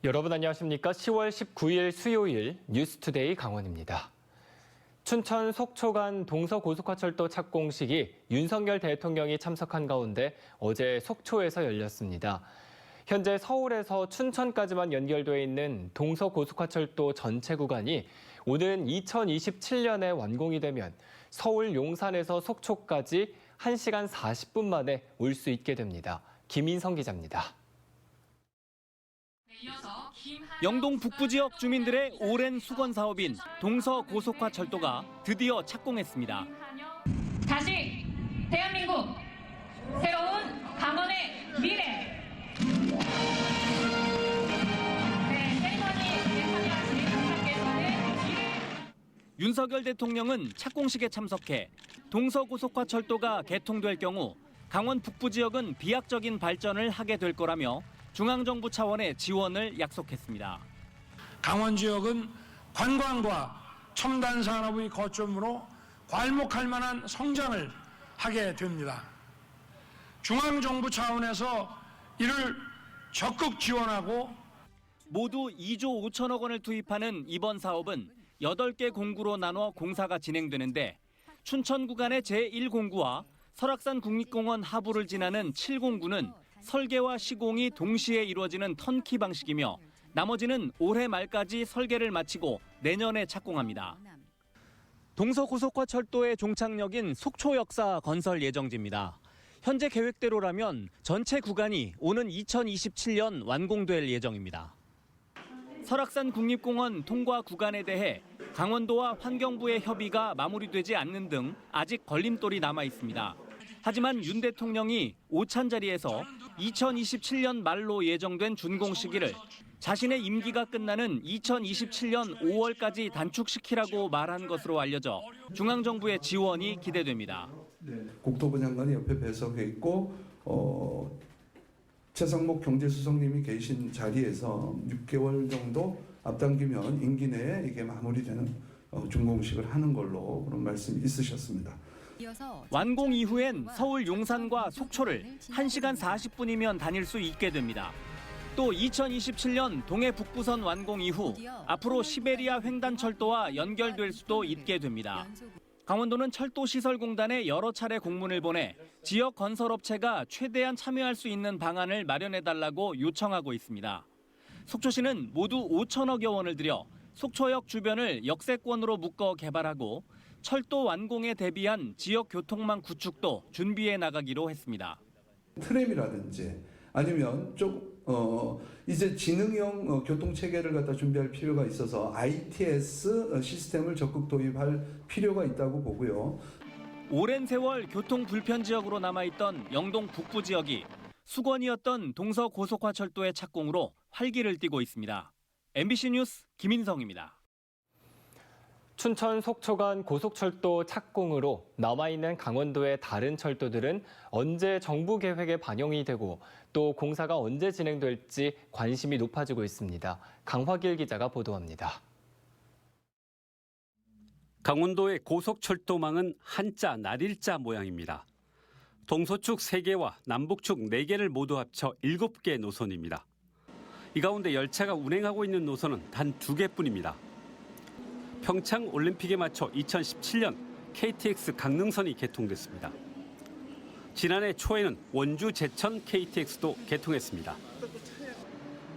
여러분 안녕하십니까? 10월 19일 수요일 뉴스투데이 강원입니다. 춘천 속초 간 동서고속화철도 착공식이 윤석열 대통령이 참석한 가운데 어제 속초에서 열렸습니다. 현재 서울에서 춘천까지만 연결돼 있는 동서고속화철도 전체 구간이 오는 2027년에 완공이 되면 서울 용산에서 속초까지 1시간 40분 만에 올 수 있게 됩니다. 김인성 기자입니다. 영동 북부 지역 주민들의 오랜 수건 사업인 동서고속화철도가 드디어 착공했습니다. 다시 대한민국 새로운 강원의 미래. 세리머니에 참여하신 분께서는 윤석열 대통령은 착공식에 참석해 동서고속화철도가 개통될 경우 강원 북부 지역은 비약적인 발전을 하게 될 거라며 중앙정부 차원의 지원을 약속했습니다. 강원 지역은 관광과 첨단 산업의 거점으로 괄목할 만한 성장을 하게 됩니다. 중앙정부 차원에서 이를 적극 지원하고 모두 2조 5천억 원을 투입하는 이번 사업은 8개 공구로 나눠 공사가 진행되는데 춘천 구간의 제1공구와 설악산 국립공원 하부를 지나는 7공구는 설계와 시공이 동시에 이루어지는 턴키 방식이며 나머지는 올해 말까지 설계를 마치고 내년에 착공합니다. 동서고속화철도의 종착역인 속초역사 건설 예정지입니다. 현재 계획대로라면 전체 구간이 오는 2027년 완공될 예정입니다. 설악산 국립공원 통과 구간에 대해 강원도와 환경부의 협의가 마무리되지 않는 등 아직 걸림돌이 남아 있습니다. 하지만 윤 대통령이 오찬 자리에서 2027년 말로 예정된 준공 시기를 자신의 임기가 끝나는 2027년 5월까지 단축시키라고 말한 것으로 알려져 중앙정부의 지원이 기대됩니다. 국토부 장관이 옆에 배석해 있고 최상목 경제수석님이 계신 자리에서 6개월 정도 앞당기면 임기 내에 이게 마무리되는 준공식을 하는 걸로 그런 말씀이 있으셨습니다. 완공 이후엔 서울 용산과 속초를 1시간 40분이면 다닐 수 있게 됩니다. 또 2027년 동해 북부선 완공 이후 앞으로 시베리아 횡단철도와 연결될 수도 있게 됩니다. 강원도는 철도시설공단에 여러 차례 공문을 보내 지역 건설업체가 최대한 참여할 수 있는 방안을 마련해달라고 요청하고 있습니다. 속초시는 모두 5천억여 원을 들여 속초역 주변을 역세권으로 묶어 개발하고 철도 완공에 대비한 지역 교통망 구축도 준비해 나가기로 했습니다. 트램이라든지 아니면 이제 지능형 교통 체계를 갖다 준비할 필요가 있어서 ITS 시스템을 적극 도입할 필요가 있다고 보고요. 오랜 세월 교통 불편 지역으로 남아있던 영동 북부 지역이 수건이었던 동서고속화철도의 착공으로 활기를 띠고 있습니다. MBC 뉴스 김인성입니다. 춘천 속초 간 고속철도 착공으로 남아있는 강원도의 다른 철도들은 언제 정부 계획에 반영이 되고 또 공사가 언제 진행될지 관심이 높아지고 있습니다. 강화길 기자가 보도합니다. 강원도의 고속철도망은 한자 날일자 모양입니다. 동서축 3개와 남북축 4개를 모두 합쳐 7개 노선입니다. 이 가운데 열차가 운행하고 있는 노선은 단 2개뿐입니다. 평창 올림픽에 맞춰 2017년 KTX 강릉선이 개통됐습니다. 지난해 초에는 원주 제천 KTX도 개통했습니다.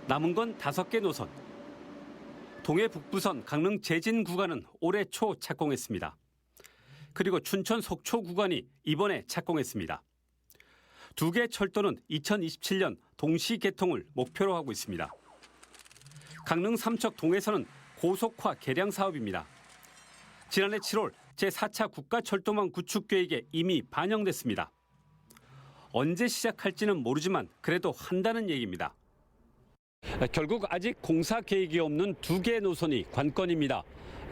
남은 건 5개 노선. 동해 북부선 강릉 제진 구간은 올해 초 착공했습니다. 그리고 춘천 속초 구간이 이번에 착공했습니다. 2개 철도는 2027년 동시 개통을 목표로 하고 있습니다. 강릉 삼척 동해선은 고속화 개량 사업입니다. 지난해 7월 제4차 국가철도망 구축 계획에 이미 반영됐습니다. 언제 시작할지는 모르지만 그래도 한다는 얘기입니다. 결국 아직 공사 계획이 없는 2개 노선이 관건입니다.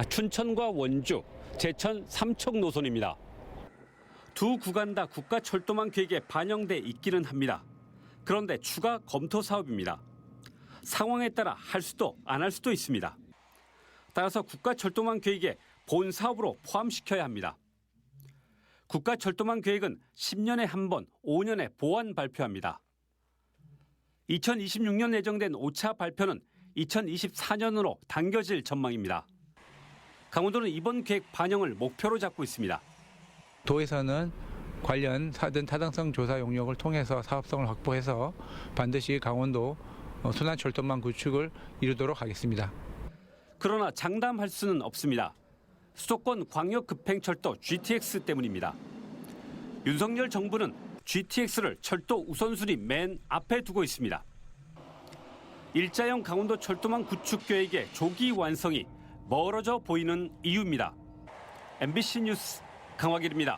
춘천과 원주, 제천, 삼척 노선입니다. 두 구간 다 국가철도망 계획에 반영돼 있기는 합니다. 그런데 추가 검토 사업입니다. 상황에 따라 할 수도 안 할 수도 있습니다. 따라서 국가철도망 계획에 본 사업으로 포함시켜야 합니다. 국가철도망 계획은 10년에 한 번, 5년에 보완 발표합니다. 2026년 예정된 5차 발표는 2024년으로 당겨질 전망입니다. 강원도는 이번 계획 반영을 목표로 잡고 있습니다. 도에서는 관련 타당성 조사 용역을 통해서 사업성을 확보해서 반드시 강원도 순환철도망 구축을 이루도록 하겠습니다. 그러나 장담할 수는 없습니다. 수도권 광역급행철도 GTX 때문입니다. 윤석열 정부는 GTX를 철도 우선순위 맨 앞에 두고 있습니다. 일자형 강원도 철도망 구축 계획의 조기 완성이 멀어져 보이는 이유입니다. MBC 뉴스 강화길입니다.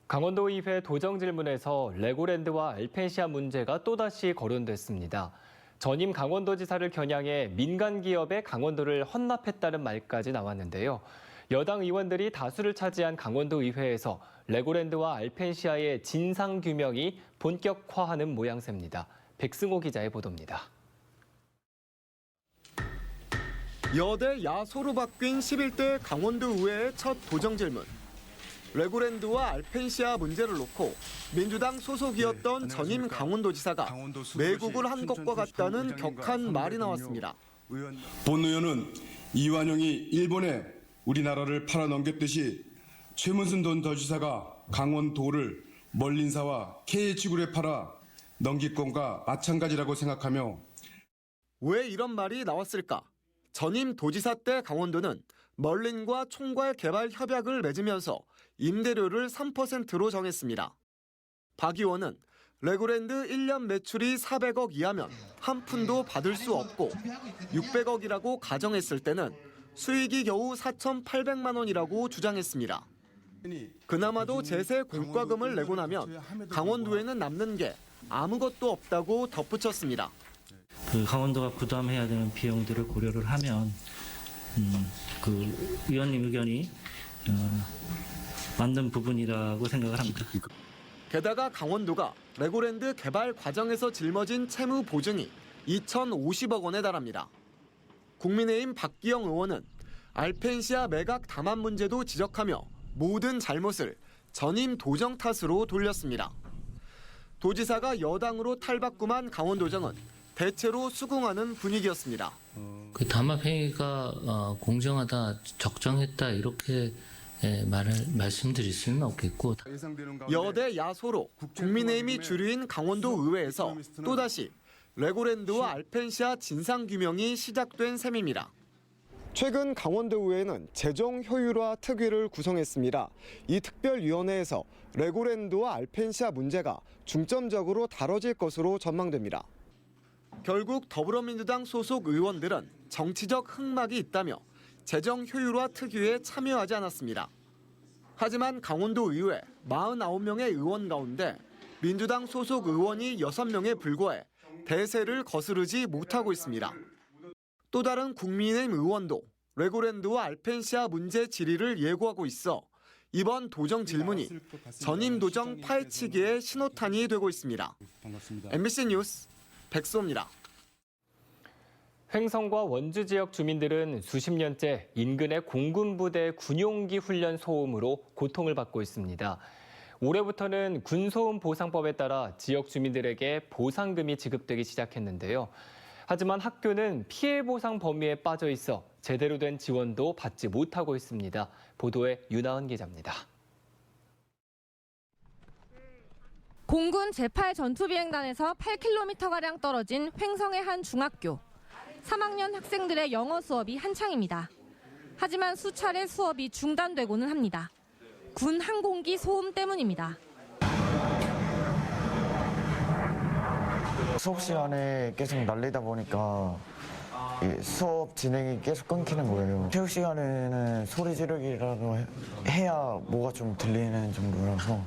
강원도의회 도정질문에서 레고랜드와 알펜시아 문제가 또다시 거론됐습니다. 전임 강원도지사를 겨냥해 민간 기업에 강원도를 헌납했다는 말까지 나왔는데요. 여당 의원들이 다수를 차지한 강원도의회에서 레고랜드와 알펜시아의 진상규명이 본격화하는 모양새입니다. 백승호 기자의 보도입니다. 여대 야소로 바뀐 11대 강원도의회의 첫 도정질문. 레고랜드와 알펜시아 문제를 놓고 민주당 소속이었던 전임 강원도지사가 매국을 한 것과 같다는 격한 말이 나왔습니다. 본 의원은 이완용이 일본에 우리나라를 팔아넘겼듯이 최문순 도지사가 강원도를 멀린사와 KH그룹에 팔아 넘길 건가 마찬가지라고 생각하며 왜 이런 말이 나왔을까? 전임 도지사 때 강원도는 멀린과 총괄 개발 협약을 맺으면서 임대료를 3%로 정했습니다. 박 의원은 레고랜드 1년 매출이 400억 이하면 한 푼도 받을 수 없고 600억이라고 가정했을 때는 수익이 겨우 4,800만 원이라고 주장했습니다. 그나마도 제세 공과금을 내고 나면 강원도에는 남는 게 아무것도 없다고 덧붙였습니다. 강원도가 부담해야 되는 비용들을 고려를 하면 의원님 의견이 맞는 부분이라고 생각을 합니다. 게다가 강원도가 레고랜드 개발 과정에서 짊어진 채무 보증이 2,050억 원에 달합니다. 국민의힘 박기영 의원은 알펜시아 매각 담합 문제도 지적하며 모든 잘못을 전임 도정 탓으로 돌렸습니다. 도지사가 여당으로 탈바꿈한 강원도정은 대체로 수긍하는 분위기였습니다. 그 담합 행위가 공정하다, 적정했다 이렇게 말씀드릴 수는 없겠고. 여대 야소로 국민의힘이 주류인 강원도 의회에서 또다시 레고랜드와 알펜시아 진상규명이 시작된 셈입니다. 최근 강원도의회는 재정 효율화 특위를 구성했습니다. 이 특별위원회에서 레고랜드와 알펜시아 문제가 중점적으로 다뤄질 것으로 전망됩니다. 결국 더불어민주당 소속 의원들은 정치적 흑막이 있다며 재정 효율화 특위에 참여하지 않았습니다. 하지만 강원도 의회 49명의 의원 가운데 민주당 소속 의원이 6명에 불과해 대세를 거스르지 못하고 있습니다. 또 다른 국민의힘 의원도 레고랜드와 알펜시아 문제 질의를 예고하고 있어 이번 도정 질문이 전임 도정 파헤치기의 신호탄이 되고 있습니다. MBC 뉴스 백소입니다. 횡성과 원주 지역 주민들은 수십 년째 인근의 공군부대 군용기 훈련 소음으로 고통을 받고 있습니다. 올해부터는 군소음 보상법에 따라 지역 주민들에게 보상금이 지급되기 시작했는데요. 하지만 학교는 피해 보상 범위에 빠져 있어 제대로 된 지원도 받지 못하고 있습니다. 보도에 윤하은 기자입니다. 공군 제8전투비행단에서 8km가량 떨어진 횡성의 한 중학교. 3학년 학생들의 영어 수업이 한창입니다. 하지만 수차례 수업이 중단되고는 합니다. 군 항공기 소음 때문입니다. 수업 시간에 계속 날리다 보니까 수업 진행이 계속 끊기는 거예요. 체육 시간에는 소리 지르기라도 해야 뭐가 좀 들리는 정도라서.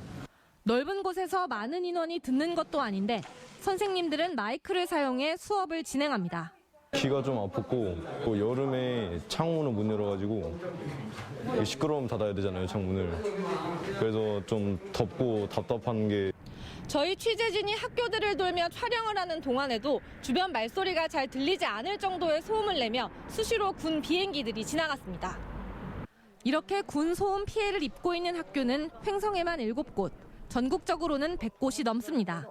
넓은 곳에서 많은 인원이 듣는 것도 아닌데 선생님들은 마이크를 사용해 수업을 진행합니다. 귀가 좀 아팠고 여름에 창문을 못 열어가지고 시끄러우면 닫아야 되잖아요, 창문을. 그래서 좀 덥고 답답한 게. 저희 취재진이 학교들을 돌며 촬영을 하는 동안에도 주변 말소리가 잘 들리지 않을 정도의 소음을 내며 수시로 군 비행기들이 지나갔습니다. 이렇게 군 소음 피해를 입고 있는 학교는 횡성에만 7곳, 전국적으로는 100곳이 넘습니다.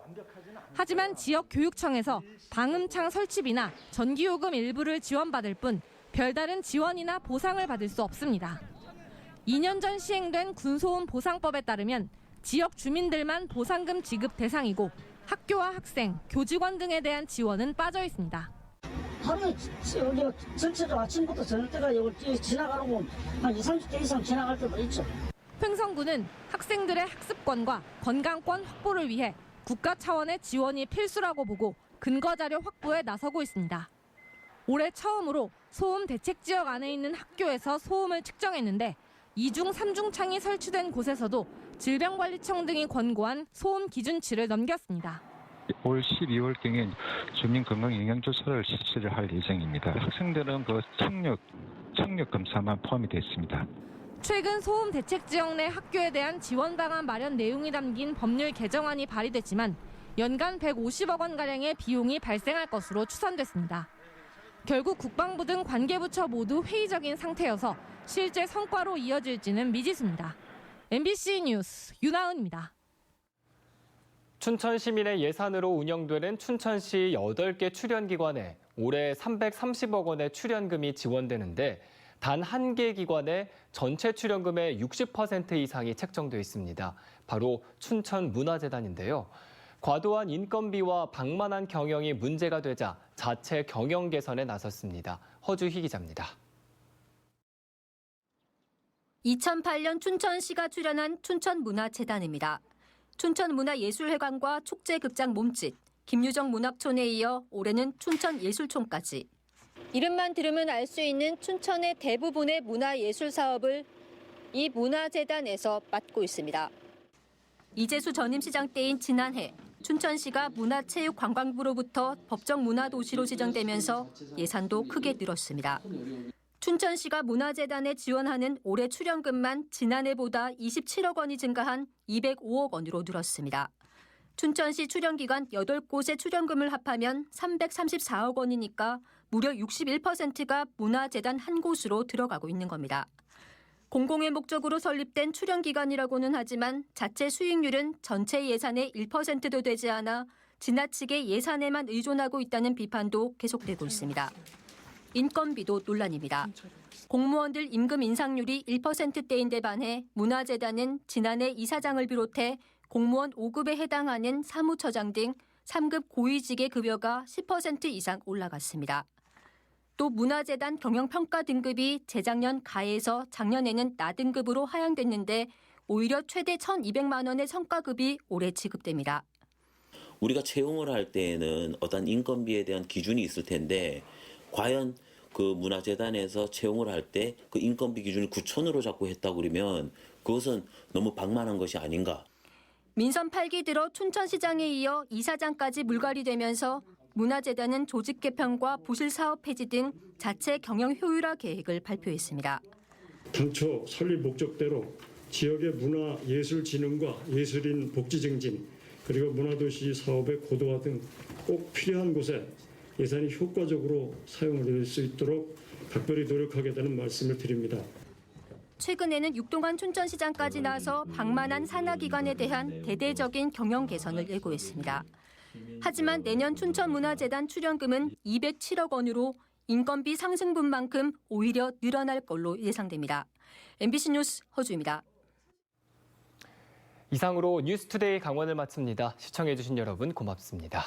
하지만 지역 교육청에서 방음창 설치비나 전기요금 일부를 지원받을 뿐 별다른 지원이나 보상을 받을 수 없습니다. 2년 전 시행된 군소음 보상법에 따르면 지역 주민들만 보상금 지급 대상이고 학교와 학생, 교직원 등에 대한 지원은 빠져 있습니다. 하루에 전체적으로 아침부터 저녁 때가 여기 지나가고 한 20, 30대 이상 지나갈 때도 있죠. 횡성구는 학생들의 학습권과 건강권 확보를 위해 국가 차원의 지원이 필수라고 보고 근거 자료 확보에 나서고 있습니다. 올해 처음으로 소음 대책 지역 안에 있는 학교에서 소음을 측정했는데 2중, 3중 창이 설치된 곳에서도 질병관리청 등이 권고한 소음 기준치를 넘겼습니다. 올 12월경에 주민건강영향조사를 실시를 할 예정입니다. 학생들은 그 청력 검사만 포함이 됐습니다. 최근 소음 대책 지역 내 학교에 대한 지원 방안 마련 내용이 담긴 법률 개정안이 발의됐지만 연간 150억 원가량의 비용이 발생할 것으로 추산됐습니다. 결국 국방부 등 관계부처 모두 회의적인 상태여서 실제 성과로 이어질지는 미지수입니다. MBC 뉴스 윤하은입니다. 춘천 시민의 예산으로 운영되는 춘천시 8개 출연기관에 올해 330억 원의 출연금이 지원되는데 단 한 개 기관에 전체 출연금의 60% 이상이 책정돼 있습니다. 바로 춘천문화재단인데요. 과도한 인건비와 방만한 경영이 문제가 되자 자체 경영 개선에 나섰습니다. 허주희 기자입니다. 2008년 춘천시가 출연한 춘천문화재단입니다. 춘천문화예술회관과 축제극장 몸짓, 김유정 문학촌에 이어 올해는 춘천예술촌까지. 이름만 들으면 알 수 있는 춘천의 대부분의 문화예술 사업을 이 문화재단에서 맡고 있습니다. 이재수 전임시장 때인 지난해 춘천시가 문화체육관광부로부터 법정 문화도시로 지정되면서 예산도 크게 늘었습니다. 춘천시가 문화재단에 지원하는 올해 출연금만 지난해보다 27억 원이 증가한 205억 원으로 늘었습니다. 춘천시 출연기관 8곳의 출연금을 합하면 334억 원이니까 무려 61%가 문화재단 한 곳으로 들어가고 있는 겁니다. 공공의 목적으로 설립된 출연기관이라고는 하지만 자체 수익률은 전체 예산의 1%도 되지 않아 지나치게 예산에만 의존하고 있다는 비판도 계속되고 있습니다. 인건비도 논란입니다. 공무원들 임금 인상률이 1%대인데 반해 문화재단은 지난해 이사장을 비롯해 공무원 5급에 해당하는 사무처장 등 3급 고위직의 급여가 10% 이상 올라갔습니다. 또 문화재단 경영평가 등급이 재작년 가에서 작년에는 나등급으로 하향됐는데 오히려 최대 1,200만 원의 성과급이 올해 지급됩니다. 우리가 채용을 할 때에는 어떤 인건비에 대한 기준이 있을 텐데 과연 그 문화재단에서 채용을 할 때 그 인건비 기준을 9천으로 잡고 했다고 그러면 그것은 너무 방만한 것이 아닌가. 민선 8기 들어 춘천시장에 이어 이사장까지 물갈이되면서 문화재단은 조직 개편과 부실 사업 폐지 등 자체 경영 효율화 계획을 발표했습니다. 당초 설립 목적대로 지역의 문화 예술 진흥과 예술인 복지 증진 그리고 문화도시 사업의 고도화 등 꼭 필요한 곳에 예산이 효과적으로 사용될 수 있도록 각별히 노력하겠다는 말씀을 드립니다. 최근에는 육동환 춘천시장까지 나서 방만한 산하기관에 대한 대대적인 경영 개선을 예고했습니다. 하지만 내년 춘천문화재단 출연금은 207억 원으로 인건비 상승분만큼 오히려 늘어날 걸로 예상됩니다. MBC 뉴스 허주입니다. 이상으로 뉴스투데이 강원을 마칩니다. 시청해주신 여러분 고맙습니다.